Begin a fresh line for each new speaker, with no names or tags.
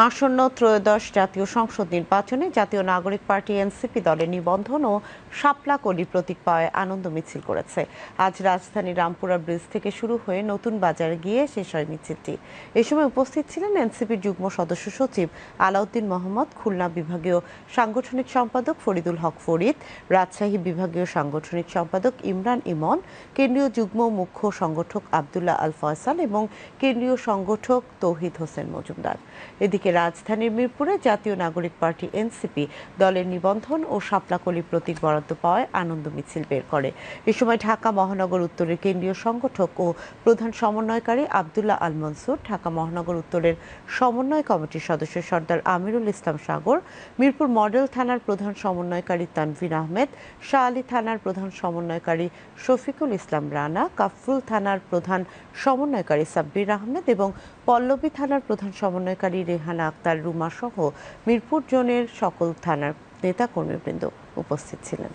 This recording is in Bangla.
আসন্ন ত্রয়োদশ জাতীয় সংসদ নির্বাচনে জাতীয় নাগরিক পার্টি এনসিপি দলের নিবন্ধন ও শাপলা কলি প্রতীক পাওয়ায় আনন্দ মিছিল করেছে। আজ রাজধানীর রামপুরা ব্রিজ থেকে শুরু হয়ে নতুন বাজারে গিয়ে শেষ হয় মিছিলটি। এ সময় উপস্থিত ছিলেন এনসিপির যুগ্ম সদস্য সচিব আলাউদ্দিন মোহাম্মদ, খুলনা বিভাগীয় সাংগঠনিক সম্পাদক ফরিদুল হক ফরিদ, রাজশাহী বিভাগীয় সাংগঠনিক সম্পাদক ইমরান ইমন, কেন্দ্রীয় যুগ্ম মুখ্য সংগঠক আবদুল্লাহ আল ফয়সাল এবং কেন্দ্রীয় সংগঠক তৌহিদ হোসেন মজুমদার। এদিকে রাজধানীর মিরপুরে জাতীয় নাগরিক পার্টি এনসিপি দলের নিবন্ধন ও শাপলাকলি প্রতীক বরাদ্দ পাওয়ায় আনন্দ মিছিল বের করে। এ সময় ঢাকা মহানগর উত্তরের কেন্দ্রীয় সংগঠক ও প্রধান সমন্বয়কারী আবদুল্লাহ আল মনসুর, ঢাকা মহানগর উত্তরের সমন্বয় কমিটির সদস্য সর্দার আমিরুল ইসলাম সাগর, মিরপুর মডেল থানার প্রধান সমন্বয়কারী তানভীর আহমেদ, শাহ আলী থানার প্রধান সমন্বয়কারী শফিকুল ইসলাম রানা, কাফরুল থানার প্রধান সমন্বয়কারী সাব্বির আহমেদ এবং পল্লবী থানার প্রধান সমন্বয়কারী রেহানা আক্তার রুমা সহ মিরপুর জোনের সকল থানার নেতাকর্মীবৃন্দ উপস্থিত ছিলেন।